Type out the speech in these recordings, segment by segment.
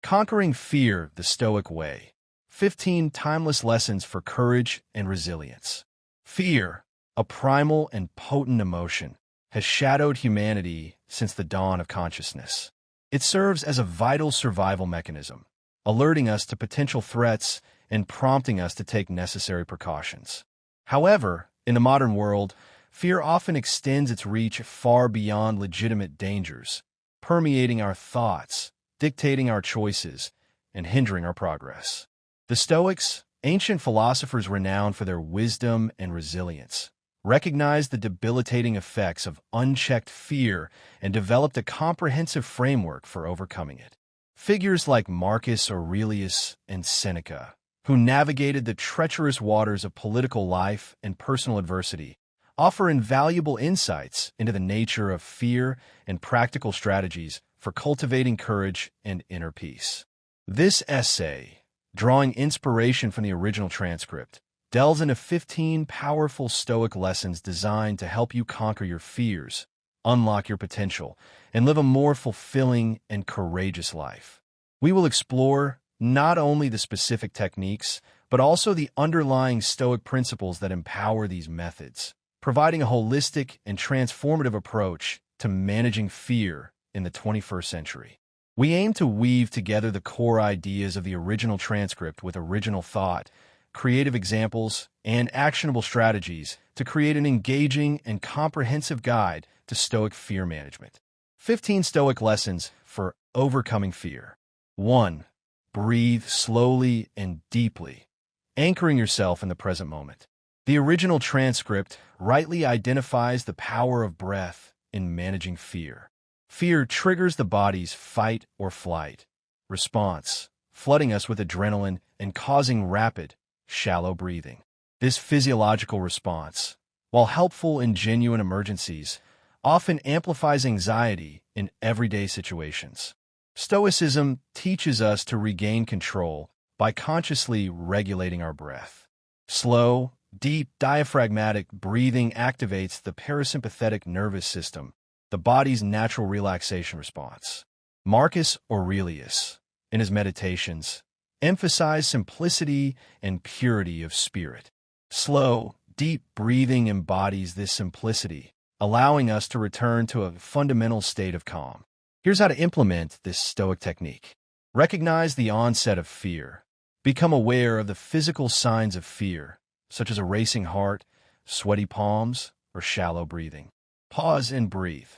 Conquering Fear the Stoic Way. 15 Timeless Lessons for Courage and Resilience. Fear, a primal and potent emotion, has shadowed humanity since the dawn of consciousness. It serves as a vital survival mechanism, alerting us to potential threats and prompting us to take necessary precautions. However, in the modern world, fear often extends its reach far beyond legitimate dangers, permeating our thoughts, dictating our choices, and hindering our progress. The Stoics, ancient philosophers renowned for their wisdom and resilience, recognized the debilitating effects of unchecked fear and developed a comprehensive framework for overcoming it. Figures like Marcus Aurelius and Seneca, who navigated the treacherous waters of political life and personal adversity, offer invaluable insights into the nature of fear and practical strategies for cultivating courage and inner peace. This essay, drawing inspiration from the original transcript, delves into 15 powerful Stoic lessons designed to help you conquer your fears, unlock your potential, and live a more fulfilling and courageous life. We will explore not only the specific techniques, but also the underlying Stoic principles that empower these methods, providing a holistic and transformative approach to managing fear in the 21st century. We aim to weave together the core ideas of the original transcript with original thought, creative examples, and actionable strategies to create an engaging and comprehensive guide to Stoic fear management. 15 Stoic lessons for overcoming fear. 1. Breathe slowly and deeply, anchoring yourself in the present moment. The original transcript rightly identifies the power of breath in managing fear. Fear triggers the body's fight or flight response, flooding us with adrenaline and causing rapid, shallow breathing. This physiological response, while helpful in genuine emergencies, often amplifies anxiety in everyday situations. Stoicism teaches us to regain control by consciously regulating our breath. Slow, deep, diaphragmatic breathing activates the parasympathetic nervous system, the body's natural relaxation response. Marcus Aurelius, in his Meditations, emphasized simplicity and purity of spirit. Slow, deep breathing embodies this simplicity, allowing us to return to a fundamental state of calm. Here's how to implement this Stoic technique. Recognize the onset of fear. Become aware of the physical signs of fear, such as a racing heart, sweaty palms, or shallow breathing. Pause and breathe.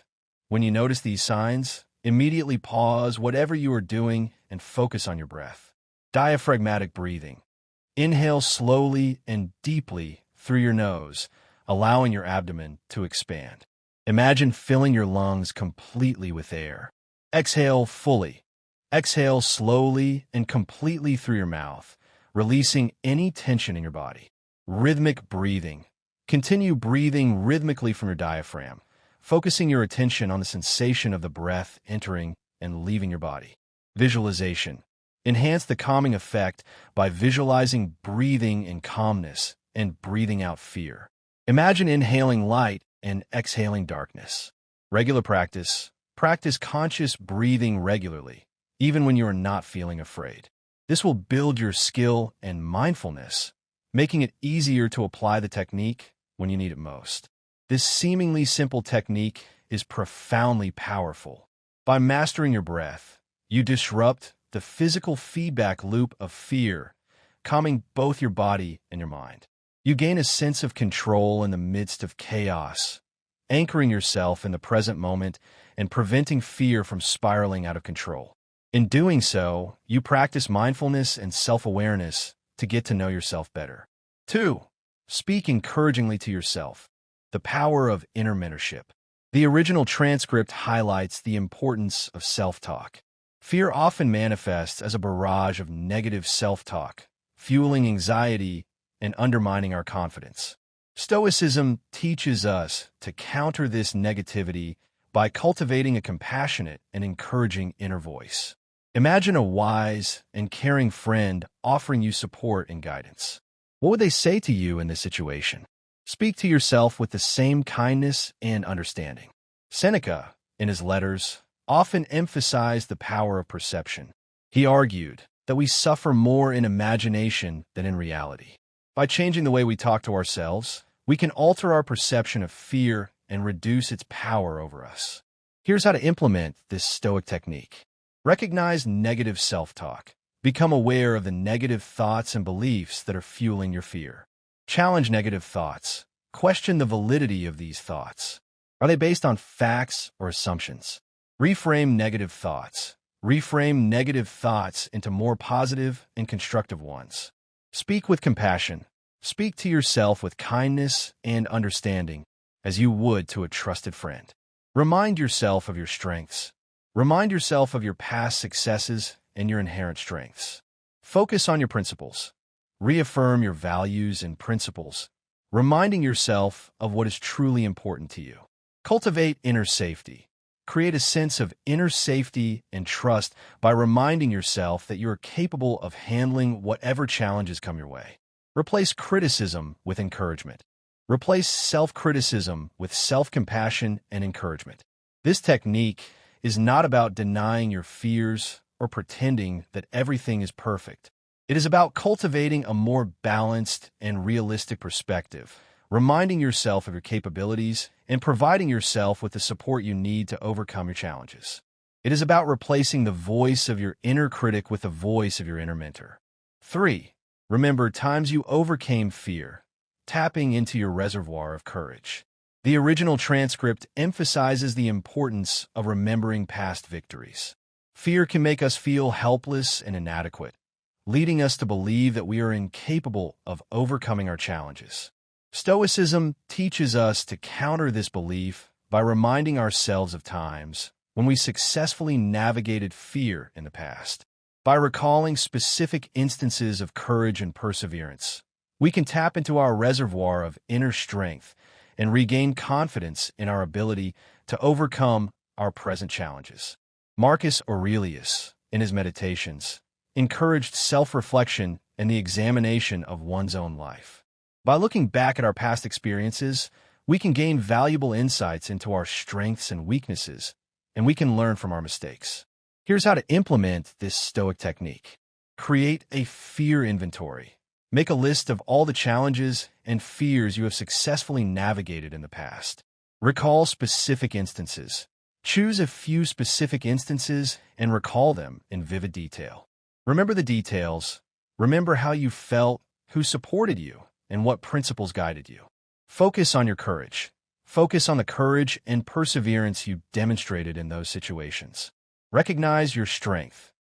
When you notice these signs, immediately pause whatever you are doing and focus on your breath. Diaphragmatic breathing. Inhale slowly and deeply through your nose, allowing your abdomen to expand. Imagine filling your lungs completely with air. Exhale fully. Exhale slowly and completely through your mouth, releasing any tension in your body. Rhythmic breathing. Continue breathing rhythmically from your diaphragm, focusing your attention on the sensation of the breath entering and leaving your body. Visualization. Enhance the calming effect by visualizing breathing in calmness and breathing out fear. Imagine inhaling light and exhaling darkness. Regular practice. Practice conscious breathing regularly, even when you are not feeling afraid. This will build your skill and mindfulness, making it easier to apply the technique when you need it most. This seemingly simple technique is profoundly powerful. By mastering your breath, you disrupt the physical feedback loop of fear, calming both your body and your mind. You gain a sense of control in the midst of chaos, anchoring yourself in the present moment and preventing fear from spiraling out of control. In doing so, you practice mindfulness and self-awareness to get to know yourself better. 2. Speak encouragingly to yourself. The power of inner mentorship. The original transcript highlights the importance of self-talk. Fear often manifests as a barrage of negative self-talk, fueling anxiety and undermining our confidence. Stoicism teaches us to counter this negativity by cultivating a compassionate and encouraging inner voice. Imagine a wise and caring friend offering you support and guidance. What would they say to you in this situation? Speak to yourself with the same kindness and understanding. Seneca, in his letters, often emphasized the power of perception. He argued that we suffer more in imagination than in reality. By changing the way we talk to ourselves, we can alter our perception of fear and reduce its power over us. Here's how to implement this Stoic technique. Recognize negative self-talk. Become aware of the negative thoughts and beliefs that are fueling your fear. Challenge negative thoughts. Question the validity of these thoughts. Are they based on facts or assumptions? Reframe negative thoughts. Reframe negative thoughts into more positive and constructive ones. Speak with compassion. Speak to yourself with kindness and understanding, as you would to a trusted friend. Remind yourself of your strengths. Remind yourself of your past successes and your inherent strengths. Focus on your principles. Reaffirm your values and principles, reminding yourself of what is truly important to you. Cultivate inner safety. Create a sense of inner safety and trust by reminding yourself that you are capable of handling whatever challenges come your way. Replace criticism with encouragement. Replace self-criticism with self-compassion and encouragement. This technique is not about denying your fears or pretending that everything is perfect. It is about cultivating a more balanced and realistic perspective, reminding yourself of your capabilities and providing yourself with the support you need to overcome your challenges. It is about replacing the voice of your inner critic with the voice of your inner mentor. 3. Remember times you overcame fear, tapping into your reservoir of courage. The original transcript emphasizes the importance of remembering past victories. Fear can make us feel helpless and inadequate, leading us to believe that we are incapable of overcoming our challenges. Stoicism teaches us to counter this belief by reminding ourselves of times when we successfully navigated fear in the past. By recalling specific instances of courage and perseverance, we can tap into our reservoir of inner strength and regain confidence in our ability to overcome our present challenges. Marcus Aurelius, in his Meditations, encouraged self-reflection and the examination of one's own life. By looking back at our past experiences, we can gain valuable insights into our strengths and weaknesses, and we can learn from our mistakes. Here's how to implement this Stoic technique. Create a fear inventory. Make a list of all the challenges and fears you have successfully navigated in the past. Recall specific instances. Choose a few specific instances and recall them in vivid detail. Remember the details. Remember how you felt, who supported you, and what principles guided you. Focus on your courage. Focus on the courage and perseverance you demonstrated in those situations. Recognize your strength.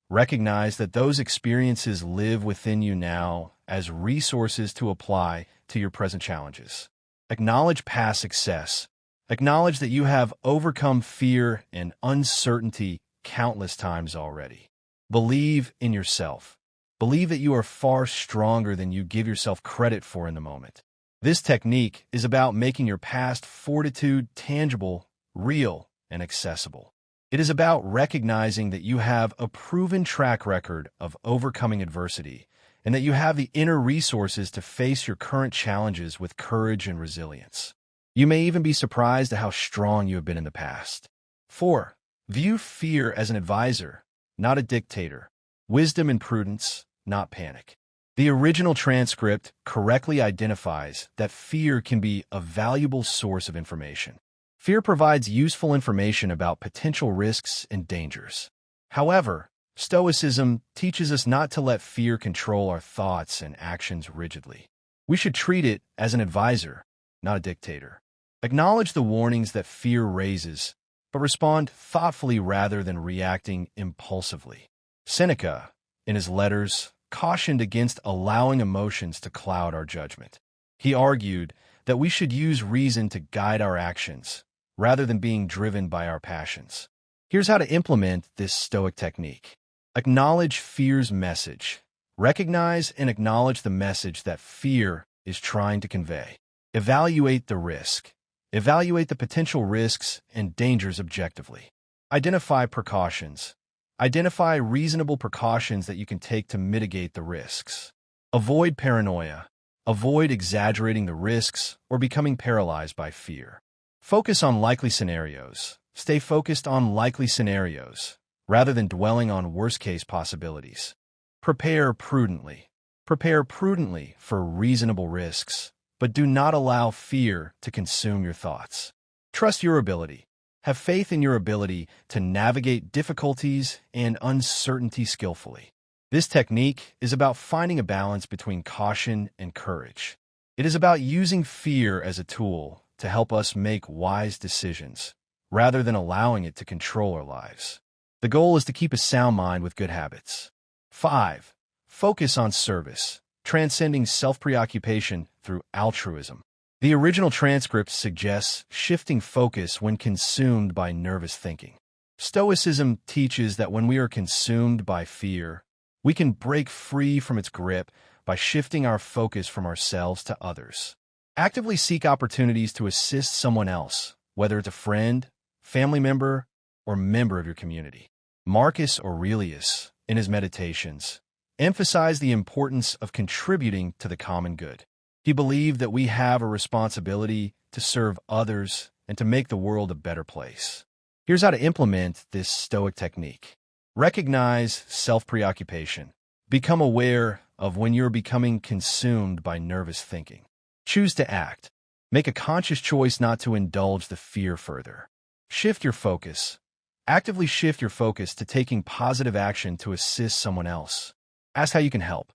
Recognize that those experiences live within you now as resources to apply to your present challenges. Acknowledge past success. Acknowledge that you have overcome fear and uncertainty countless times already. Believe in yourself. Believe that you are far stronger than you give yourself credit for in the moment. This technique is about making your past fortitude tangible, real, and accessible. It is about recognizing that you have a proven track record of overcoming adversity and that you have the inner resources to face your current challenges with courage and resilience. You may even be surprised at how strong you have been in the past. 4. View fear as an advisor, not a dictator. Wisdom and prudence, not panic. The original transcript correctly identifies that fear can be a valuable source of information. Fear provides useful information about potential risks and dangers. However, Stoicism teaches us not to let fear control our thoughts and actions rigidly. We should treat it as an advisor, not a dictator. Acknowledge the warnings that fear raises, but respond thoughtfully rather than reacting impulsively. Seneca, in his letters, cautioned against allowing emotions to cloud our judgment. He argued that we should use reason to guide our actions, rather than being driven by our passions. Here's how to implement this Stoic technique. Acknowledge fear's message. Recognize and acknowledge the message that fear is trying to convey. Evaluate the risk. Evaluate the potential risks and dangers objectively. Identify precautions. Identify reasonable precautions that you can take to mitigate the risks. Avoid paranoia. Avoid exaggerating the risks or becoming paralyzed by fear. Focus on likely scenarios. Stay focused on likely scenarios. rather than dwelling on worst-case possibilities. Prepare prudently. Prepare prudently for reasonable risks, but do not allow fear to consume your thoughts. Trust your ability. Have faith in your ability to navigate difficulties and uncertainty skillfully. This technique is about finding a balance between caution and courage. It is about using fear as a tool to help us make wise decisions, rather than allowing it to control our lives. The goal is to keep a sound mind with good habits. 5. Focus on service, transcending self-preoccupation through altruism. The original transcript suggests shifting focus when consumed by nervous thinking. Stoicism teaches that when we are consumed by fear, we can break free from its grip by shifting our focus from ourselves to others. Actively seek opportunities to assist someone else, whether it's a friend, family member, or member of your community. Marcus Aurelius, in his Meditations, emphasized the importance of contributing to the common good. He believed that we have a responsibility to serve others and to make the world a better place. Here's how to implement this Stoic technique. Recognize self-preoccupation. Become aware of when you're becoming consumed by nervous thinking. Choose to act. Make a conscious choice not to indulge the fear further. Shift your focus. Actively shift your focus to taking positive action to assist someone else. Ask how you can help.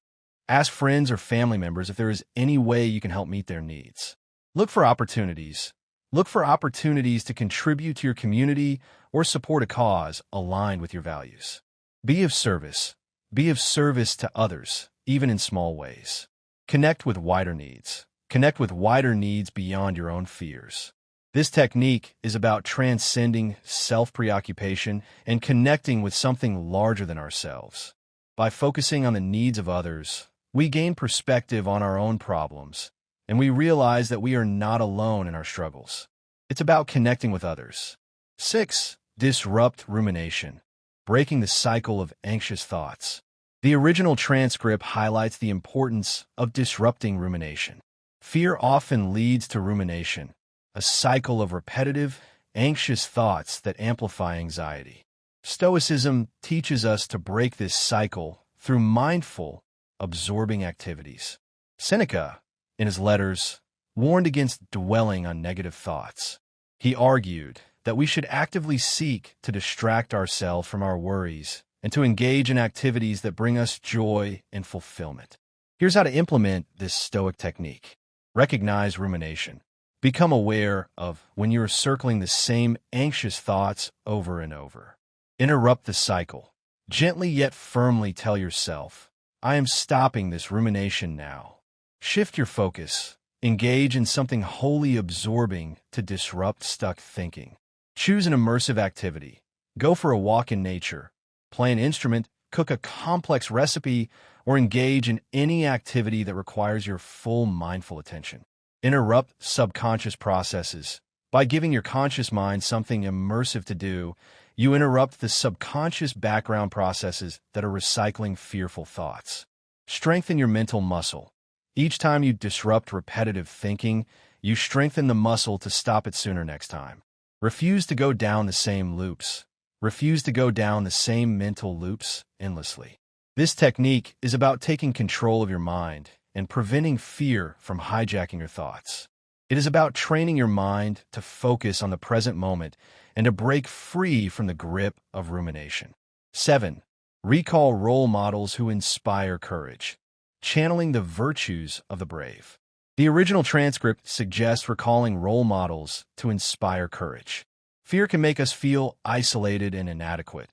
Ask friends or family members if there is any way you can help meet their needs. Look for opportunities. Look for opportunities to contribute to your community or support a cause aligned with your values. Be of service. Be of service to others, even in small ways. Connect with wider needs. Connect with wider needs beyond your own fears. This technique is about transcending self-preoccupation and connecting with something larger than ourselves. By focusing on the needs of others, we gain perspective on our own problems, and we realize that we are not alone in our struggles. It's about connecting with others. 6. Disrupt rumination, breaking the cycle of anxious thoughts. The original transcript highlights the importance of disrupting rumination. Fear often leads to rumination, a cycle of repetitive, anxious thoughts that amplify anxiety. Stoicism teaches us to break this cycle through mindful, absorbing activities. Seneca, in his letters, warned against dwelling on negative thoughts. He argued that we should actively seek to distract ourselves from our worries and to engage in activities that bring us joy and fulfillment. Here's how to implement this Stoic technique. Recognize rumination. Become aware of when you're circling the same anxious thoughts over and over. Interrupt the cycle. Gently yet firmly tell yourself, I am stopping this rumination now. Shift your focus. Engage in something wholly absorbing to disrupt stuck thinking. Choose an immersive activity. Go for a walk in nature. Play an instrument, cook a complex recipe, or engage in any activity that requires your full mindful attention. Interrupt subconscious processes. By giving your conscious mind something immersive to do, you interrupt the subconscious background processes that are recycling fearful thoughts. Strengthen your mental muscle. Each time you disrupt repetitive thinking, you strengthen the muscle to stop it sooner next time. Refuse to go down the same loops. Refuse to go down the same mental loops endlessly. This technique is about taking control of your mind and preventing fear from hijacking your thoughts. It is about training your mind to focus on the present moment and to break free from the grip of rumination. 7. Recall role models who inspire courage. Channeling the virtues of the brave. The original transcript suggests recalling role models to inspire courage. Fear can make us feel isolated and inadequate,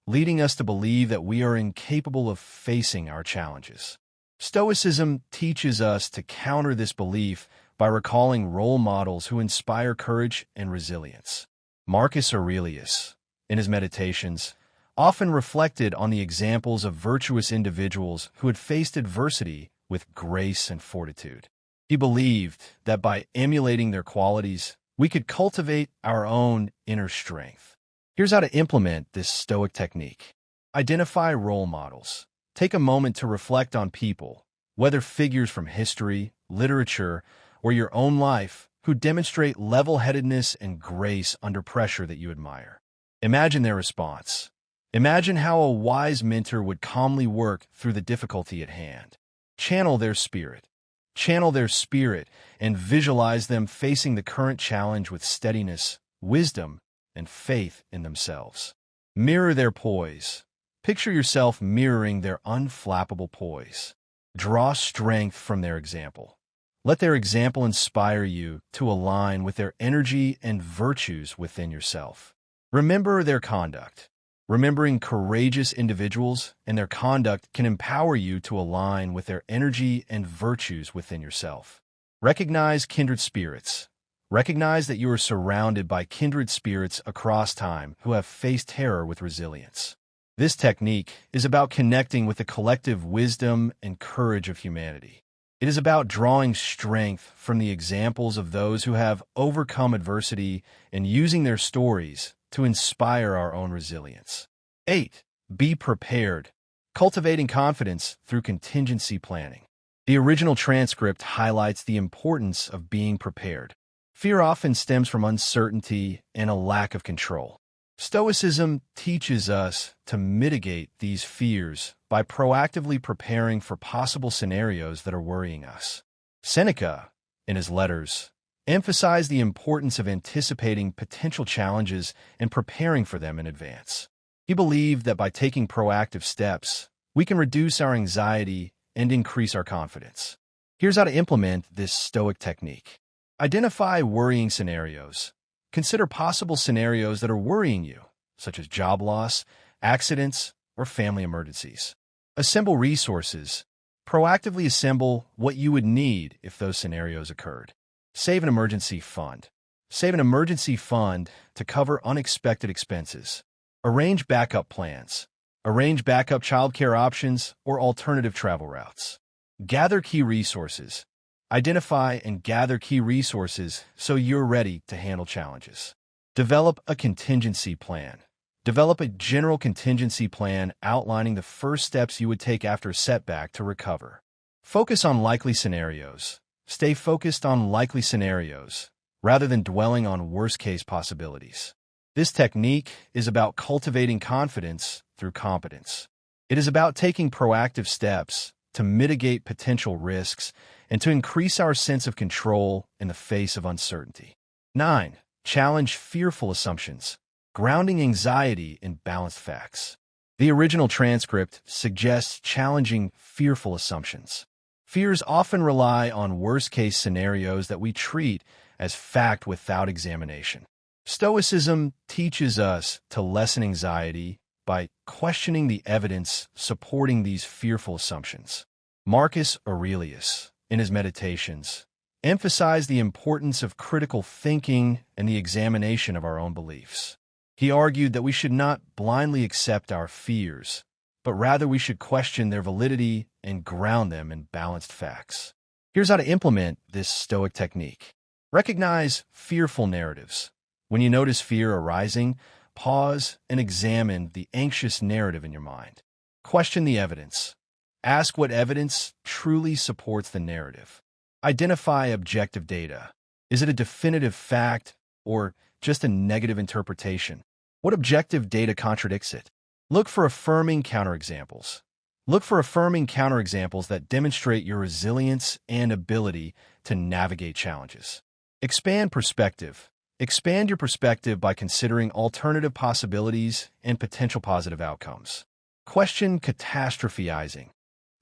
leading us to believe that we are incapable of facing our challenges. Stoicism teaches us to counter this belief by recalling role models who inspire courage and resilience. Marcus Aurelius, in his Meditations, often reflected on the examples of virtuous individuals who had faced adversity with grace and fortitude. He believed that by emulating their qualities, we could cultivate our own inner strength. Here's how to implement this Stoic technique. Identify role models. Take a moment to reflect on people, whether figures from history, literature, or your own life, who demonstrate level-headedness and grace under pressure that you admire. Imagine their response. Imagine how a wise mentor would calmly work through the difficulty at hand. Channel their spirit. Channel their spirit and visualize them facing the current challenge with steadiness, wisdom, and faith in themselves. Mirror their poise. Picture yourself mirroring their unflappable poise. Draw strength from their example. Let their example inspire you to align with their energy and virtues within yourself. Remember their conduct. Remembering courageous individuals and their conduct can empower you to align with their energy and virtues within yourself. Recognize kindred spirits. Recognize that you are surrounded by kindred spirits across time who have faced terror with resilience. This technique is about connecting with the collective wisdom and courage of humanity. It is about drawing strength from the examples of those who have overcome adversity and using their stories to inspire our own resilience. 8. Be prepared. Cultivating confidence through contingency planning. The original transcript highlights the importance of being prepared. Fear often stems from uncertainty and a lack of control. Stoicism teaches us to mitigate these fears by proactively preparing for possible scenarios that are worrying us. Seneca, in his letters, emphasized the importance of anticipating potential challenges and preparing for them in advance. He believed that by taking proactive steps, we can reduce our anxiety and increase our confidence. Here's how to implement this Stoic technique. Identify worrying scenarios. Consider possible scenarios that are worrying you, such as job loss, accidents, or family emergencies. Assemble resources. Proactively assemble what you would need if those scenarios occurred. Save an emergency fund. Save an emergency fund to cover unexpected expenses. Arrange backup plans. Arrange backup childcare options or alternative travel routes. Gather key resources. Identify and gather key resources so you're ready to handle challenges. Develop a contingency plan. Develop a general contingency plan outlining the first steps you would take after a setback to recover. Focus on likely scenarios. Stay focused on likely scenarios rather than dwelling on worst-case possibilities. This technique is about cultivating confidence through competence. It is about taking proactive steps to mitigate potential risks and to increase our sense of control in the face of uncertainty. 9. Challenge fearful assumptions. Grounding anxiety in balanced facts. The original transcript suggests challenging fearful assumptions. Fears often rely on worst-case scenarios that we treat as fact without examination. Stoicism teaches us to lessen anxiety by questioning the evidence supporting these fearful assumptions. Marcus Aurelius, in his Meditations, emphasized the importance of critical thinking and the examination of our own beliefs. He argued that we should not blindly accept our fears, but rather we should question their validity and ground them in balanced facts. Here's how to implement this Stoic technique. Recognize fearful narratives. When you notice fear arising, pause and examine the anxious narrative in your mind. Question the evidence. Ask what evidence truly supports the narrative. Identify objective data. Is it a definitive fact or just a negative interpretation? What objective data contradicts it? Look for affirming counterexamples. Look for affirming counterexamples that demonstrate your resilience and ability to navigate challenges. Expand perspective. Expand your perspective by considering alternative possibilities and potential positive outcomes. Question catastrophizing.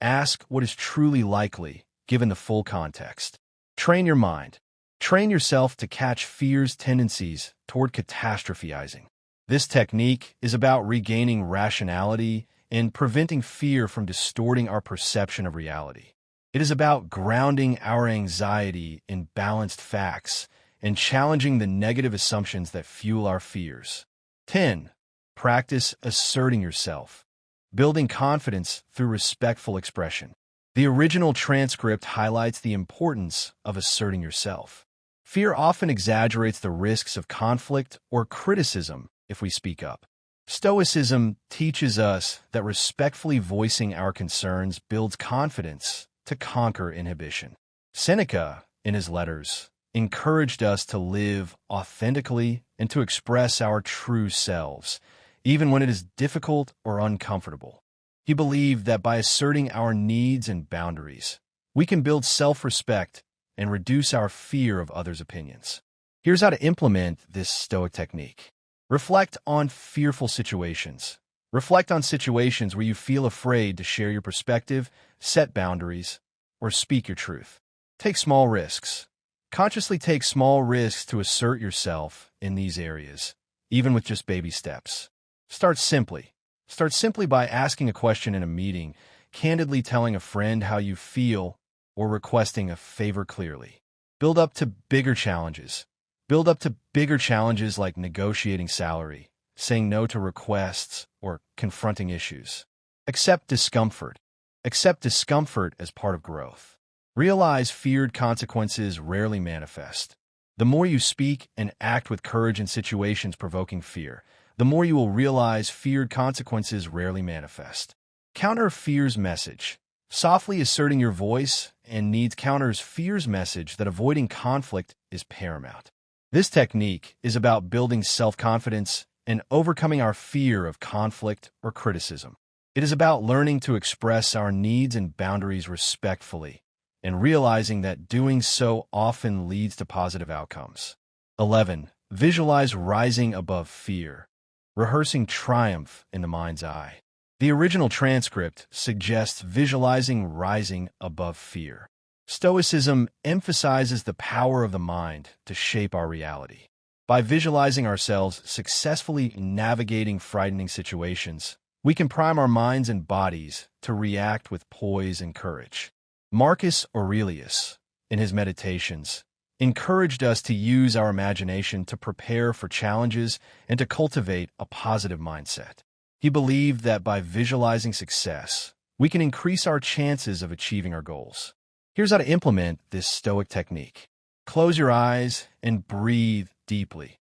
Ask what is truly likely, given the full context. Train your mind. Train yourself to catch fear's tendencies toward catastrophizing. This technique is about regaining rationality and preventing fear from distorting our perception of reality. It is about grounding our anxiety in balanced facts and challenging the negative assumptions that fuel our fears. 10. Practice asserting yourself. Building confidence through respectful expression. The original transcript highlights the importance of asserting yourself. Fear often exaggerates the risks of conflict or criticism if we speak up. Stoicism teaches us that respectfully voicing our concerns builds confidence to conquer inhibition. Seneca, in his letters, encouraged us to live authentically and to express our true selves, even when it is difficult or uncomfortable. He believed that by asserting our needs and boundaries, we can build self-respect and reduce our fear of others' opinions. Here's how to implement this Stoic technique. Reflect on fearful situations. Reflect on situations where you feel afraid to share your perspective, set boundaries, or speak your truth. Take small risks. Consciously take small risks to assert yourself in these areas, even with just baby steps. Start simply. Start simply by asking a question in a meeting, candidly telling a friend how you feel, or requesting a favor clearly. Build up to bigger challenges. Build up to bigger challenges like negotiating salary, saying no to requests, or confronting issues. Accept discomfort. Accept discomfort as part of growth. Realize feared consequences rarely manifest. The more you speak and act with courage in situations provoking fear, the more you will realize feared consequences rarely manifest. Counter fear's message. Softly asserting your voice and needs counters fear's message that avoiding conflict is paramount. This technique is about building self-confidence and overcoming our fear of conflict or criticism. It is about learning to express our needs and boundaries respectfully and realizing that doing so often leads to positive outcomes. 11. Visualize rising above fear. Rehearsing triumph in the mind's eye. The original transcript suggests visualizing rising above fear. Stoicism emphasizes the power of the mind to shape our reality. By visualizing ourselves successfully navigating frightening situations, we can prime our minds and bodies to react with poise and courage. Marcus Aurelius, in his Meditations, encouraged us to use our imagination to prepare for challenges and to cultivate a positive mindset. He believed that by visualizing success, we can increase our chances of achieving our goals. Here's how to implement this Stoic technique. Close your eyes and breathe deeply.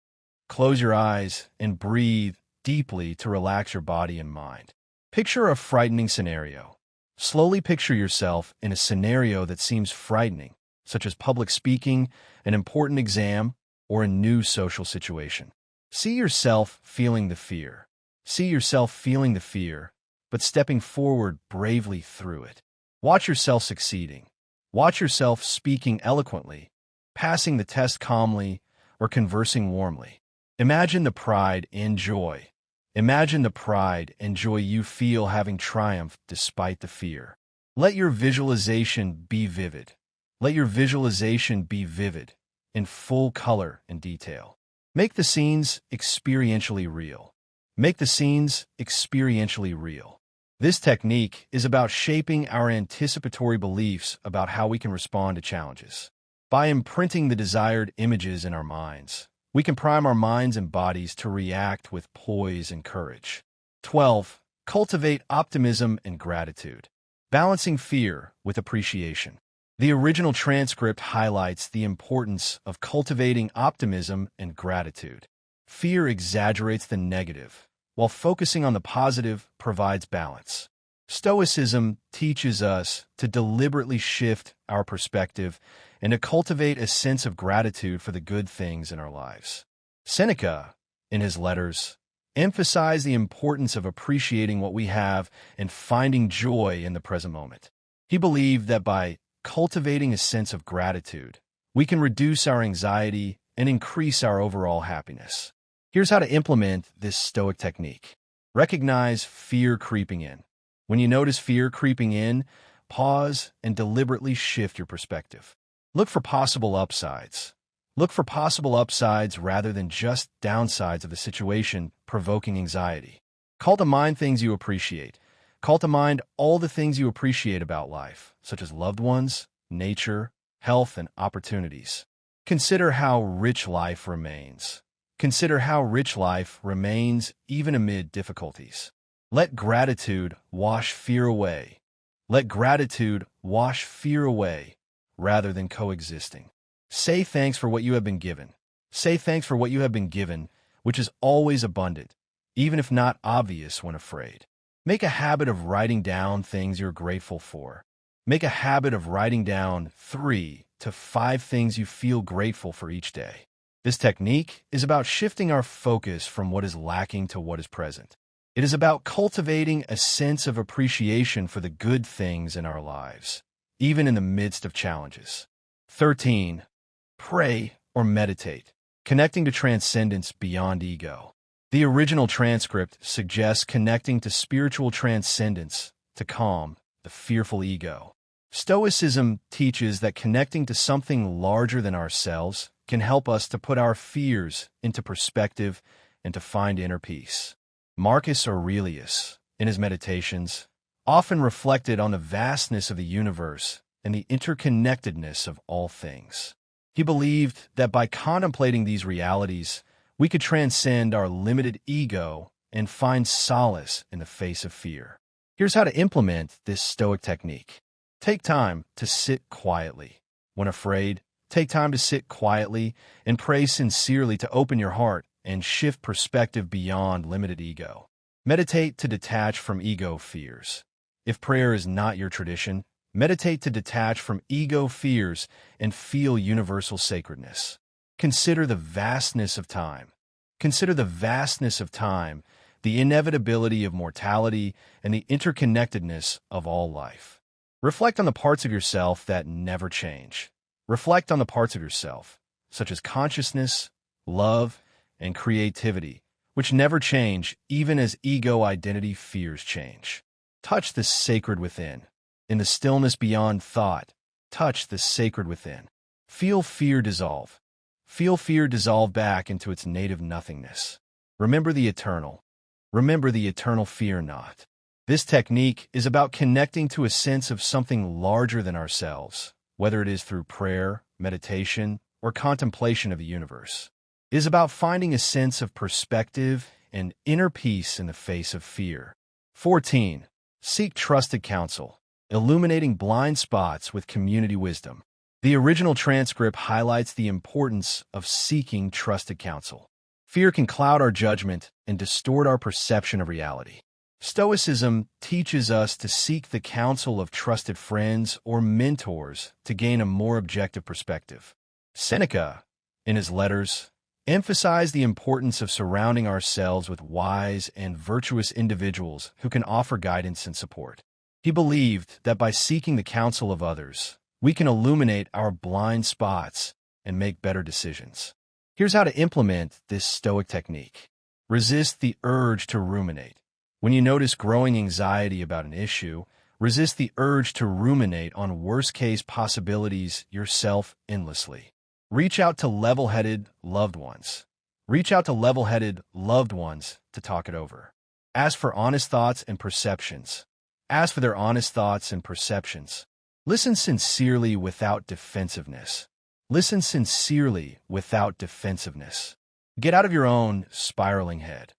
Close your eyes and breathe deeply to relax your body and mind. Picture a frightening scenario. Slowly picture yourself in a scenario that seems frightening, such as public speaking, an important exam, or a new social situation. See yourself feeling the fear. See yourself feeling the fear, but stepping forward bravely through it. Watch yourself succeeding. Watch yourself speaking eloquently, passing the test calmly, or conversing warmly. Imagine the pride and joy. Imagine the pride and joy you feel having triumphed despite the fear. Let your visualization be vivid. Let your visualization be vivid, in full color and detail. Make the scenes experientially real. Make the scenes experientially real. This technique is about shaping our anticipatory beliefs about how we can respond to challenges. By imprinting the desired images in our minds, we can prime our minds and bodies to react with poise and courage. 12. Cultivate optimism and gratitude. Balancing fear with appreciation. The original transcript highlights the importance of cultivating optimism and gratitude. Fear exaggerates the negative, while focusing on the positive provides balance. Stoicism teaches us to deliberately shift our perspective and to cultivate a sense of gratitude for the good things in our lives. Seneca, in his letters, emphasized the importance of appreciating what we have and finding joy in the present moment. He believed that by cultivating a sense of gratitude, we can reduce our anxiety and increase our overall happiness. Here's how to implement this Stoic technique. Recognize fear creeping in. When you notice fear creeping in, pause and deliberately shift your perspective. Look for possible upsides. Look for possible upsides rather than just downsides of the situation provoking anxiety. Call to mind things you appreciate. Call to mind all the things you appreciate about life, such as loved ones, nature, health, and opportunities. Consider how rich life remains. Consider how rich life remains even amid difficulties. Let gratitude wash fear away. Let gratitude wash fear away rather than coexisting. Say thanks for what you have been given. Say thanks for what you have been given, which is always abundant, even if not obvious when afraid. Make a habit of writing down things you're grateful for. Make a habit of writing down 3 to 5 things you feel grateful for each day. This technique is about shifting our focus from what is lacking to what is present. It is about cultivating a sense of appreciation for the good things in our lives, even in the midst of challenges. 13. Pray or meditate, connecting to transcendence beyond ego. The original transcript suggests connecting to spiritual transcendence to calm the fearful ego. Stoicism teaches that connecting to something larger than ourselves can help us to put our fears into perspective and to find inner peace. Marcus Aurelius, in his Meditations, often reflected on the vastness of the universe and the interconnectedness of all things. He believed that by contemplating these realities, we could transcend our limited ego and find solace in the face of fear. Here's how to implement this Stoic technique. Take time to sit quietly. When afraid, take time to sit quietly and pray sincerely to open your heart and shift perspective beyond limited ego. Meditate to detach from ego fears. If prayer is not your tradition, meditate to detach from ego fears and feel universal sacredness. Consider the vastness of time. Consider the vastness of time, the inevitability of mortality, and the interconnectedness of all life. Reflect on the parts of yourself that never change. Reflect on the parts of yourself, such as consciousness, love, and creativity, which never change even as ego identity fears change. Touch the sacred within. In the stillness beyond thought, touch the sacred within. Feel fear dissolve. Feel fear dissolve back into its native nothingness. Remember the eternal. Remember the eternal, fear not. This technique is about connecting to a sense of something larger than ourselves, whether it is through prayer, meditation, or contemplation of the universe. It is about finding a sense of perspective and inner peace in the face of fear. 14. Seek trusted counsel, illuminating blind spots with community wisdom. The original transcript highlights the importance of seeking trusted counsel. Fear can cloud our judgment and distort our perception of reality. Stoicism teaches us to seek the counsel of trusted friends or mentors to gain a more objective perspective. Seneca, in his letters, emphasized the importance of surrounding ourselves with wise and virtuous individuals who can offer guidance and support. He believed that by seeking the counsel of others, we can illuminate our blind spots and make better decisions. Here's how to implement this Stoic technique. Resist the urge to ruminate. When you notice growing anxiety about an issue, resist the urge to ruminate on worst-case possibilities yourself endlessly. Reach out to level-headed loved ones. Reach out to level-headed loved ones to talk it over. Ask for honest thoughts and perceptions. Ask for their honest thoughts and perceptions. Listen sincerely without defensiveness. Listen sincerely without defensiveness. Get out of your own spiraling head.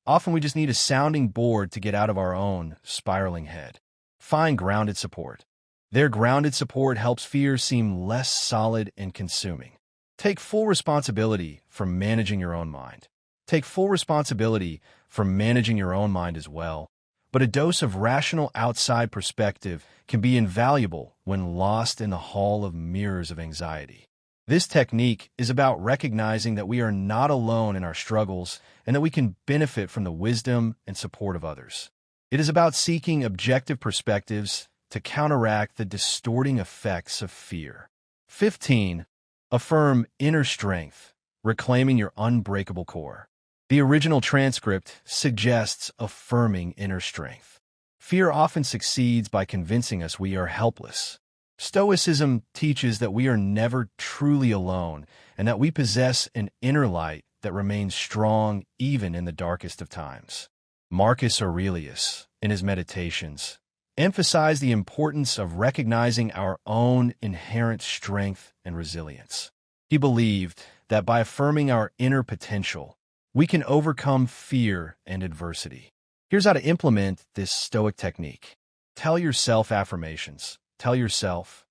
Often we just need a sounding board to get out of our own spiraling head. Find grounded support. Their grounded support helps fear seem less solid and consuming. Take full responsibility for managing your own mind. Take full responsibility for managing your own mind as well. But a dose of rational outside perspective can be invaluable when lost in the hall of mirrors of anxiety. This technique is about recognizing that we are not alone in our struggles and that we can benefit from the wisdom and support of others. It is about seeking objective perspectives to counteract the distorting effects of fear. 15. Affirm inner strength, reclaiming your unbreakable core. The original transcript suggests affirming inner strength. Fear often succeeds by convincing us we are helpless. Stoicism teaches that we are never truly alone and that we possess an inner light that remains strong even in the darkest of times. Marcus Aurelius, in his Meditations, emphasized the importance of recognizing our own inherent strength and resilience. He believed that by affirming our inner potential, we can overcome fear and adversity. Here's how to implement this Stoic technique. Tell yourself affirmations. Tell yourself,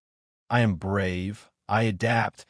I am brave, I adapt,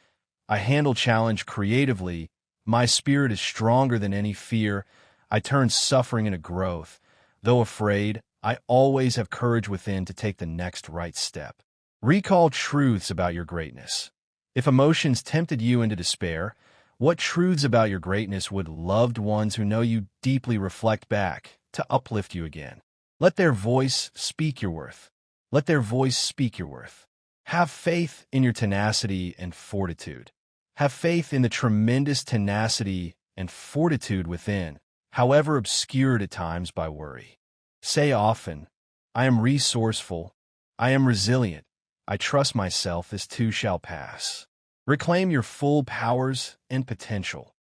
I handle challenge creatively, my spirit is stronger than any fear, I turn suffering into growth. Though afraid, I always have courage within to take the next right step. Recall truths about your greatness. If emotions tempted you into despair, What truths about your greatness would loved ones who know you deeply reflect back to uplift you again? Let their voice speak your worth. Let their voice speak your worth. Have faith in your tenacity and fortitude. Have faith in the tremendous tenacity and fortitude within, however obscured at times by worry. Say often, I am resourceful, I am resilient, I trust myself, this too shall pass. Reclaim your full powers and potential.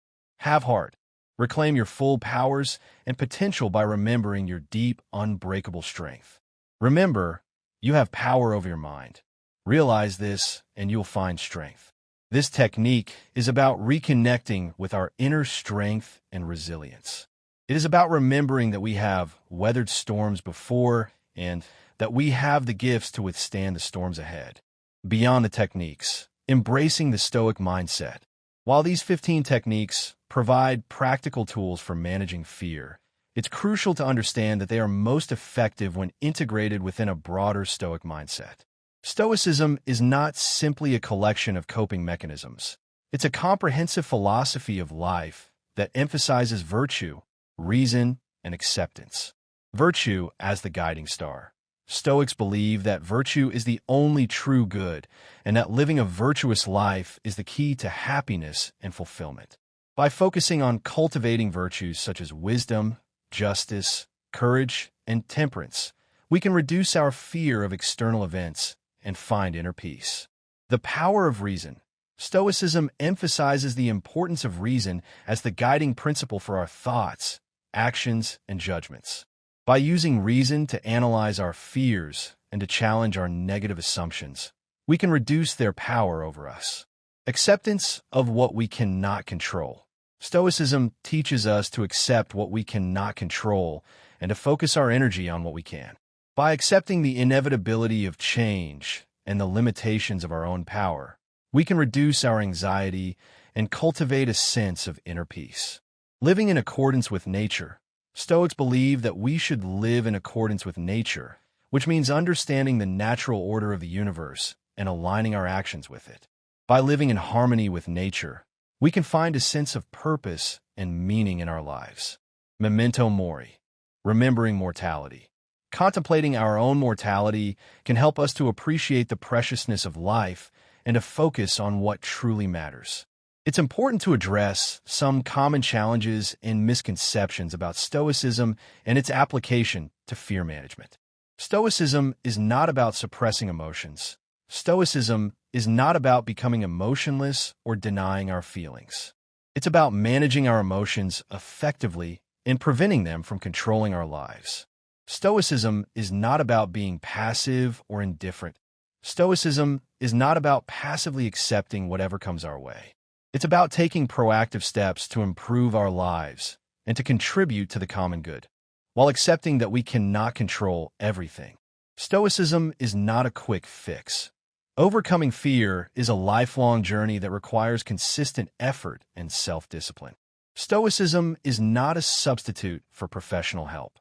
Have heart. Reclaim your full powers and potential by remembering your deep, unbreakable strength. Remember, you have power over your mind. Realize this, and you'll find strength. This technique is about reconnecting with our inner strength and resilience. It is about remembering that we have weathered storms before and that we have the gifts to withstand the storms ahead. Beyond the techniques, embracing the Stoic mindset. While these 15 techniques provide practical tools for managing fear, it's crucial to understand that they are most effective when integrated within a broader Stoic mindset. Stoicism is not simply a collection of coping mechanisms. It's a comprehensive philosophy of life that emphasizes virtue, reason, and acceptance. Virtue as the guiding star. Stoics believe that virtue is the only true good, and that living a virtuous life is the key to happiness and fulfillment. By focusing on cultivating virtues such as wisdom, justice, courage, and temperance, we can reduce our fear of external events and find inner peace. The power of reason. Stoicism emphasizes the importance of reason as the guiding principle for our thoughts, actions, and judgments. By using reason to analyze our fears and to challenge our negative assumptions, we can reduce their power over us. Acceptance of what we cannot control. Stoicism teaches us to accept what we cannot control and to focus our energy on what we can. By accepting the inevitability of change and the limitations of our own power, we can reduce our anxiety and cultivate a sense of inner peace. Living in accordance with nature. Stoics believe that we should live in accordance with nature, which means understanding the natural order of the universe and aligning our actions with it. By living in harmony with nature, we can find a sense of purpose and meaning in our lives. Memento mori. Remembering mortality. Contemplating our own mortality can help us to appreciate the preciousness of life and to focus on what truly matters. It's important to address some common challenges and misconceptions about Stoicism and its application to fear management. Stoicism is not about suppressing emotions. Stoicism is not about becoming emotionless or denying our feelings. It's about managing our emotions effectively and preventing them from controlling our lives. Stoicism is not about being passive or indifferent. Stoicism is not about passively accepting whatever comes our way. It's about taking proactive steps to improve our lives and to contribute to the common good, while accepting that we cannot control everything. Stoicism is not a quick fix. Overcoming fear is a lifelong journey that requires consistent effort and self-discipline. Stoicism is not a substitute for professional help.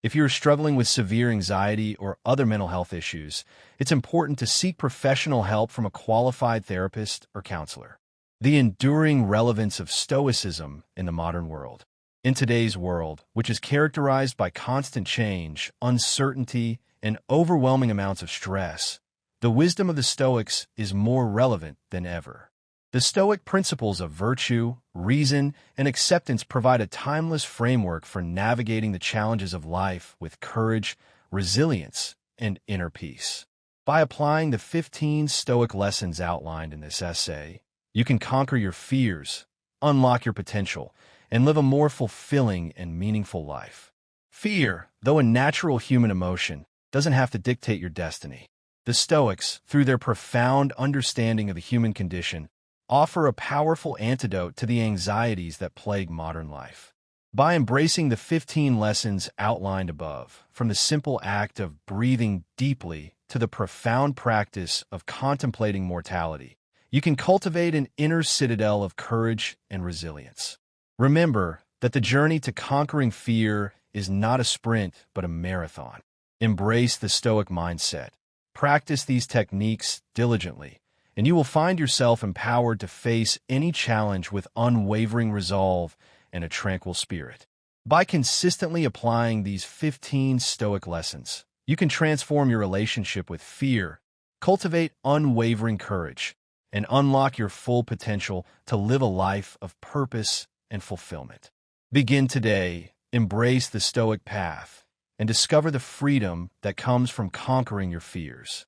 If you're struggling with severe anxiety or other mental health issues, it's important to seek professional help from a qualified therapist or counselor. The enduring relevance of Stoicism in the modern world. In today's world, which is characterized by constant change, uncertainty, and overwhelming amounts of stress, the wisdom of the Stoics is more relevant than ever. The Stoic principles of virtue, reason, and acceptance provide a timeless framework for navigating the challenges of life with courage, resilience, and inner peace. By applying the 15 Stoic lessons outlined in this essay, you can conquer your fears, unlock your potential, and live a more fulfilling and meaningful life. Fear, though a natural human emotion, doesn't have to dictate your destiny. The Stoics, through their profound understanding of the human condition, offer a powerful antidote to the anxieties that plague modern life. By embracing the 15 lessons outlined above, from the simple act of breathing deeply to the profound practice of contemplating mortality, you can cultivate an inner citadel of courage and resilience. Remember that the journey to conquering fear is not a sprint, but a marathon. Embrace the Stoic mindset. Practice these techniques diligently, and you will find yourself empowered to face any challenge with unwavering resolve and a tranquil spirit. By consistently applying these 15 Stoic lessons, you can transform your relationship with fear, cultivate unwavering courage, and unlock your full potential to live a life of purpose and fulfillment. Begin today, embrace the Stoic path, and discover the freedom that comes from conquering your fears.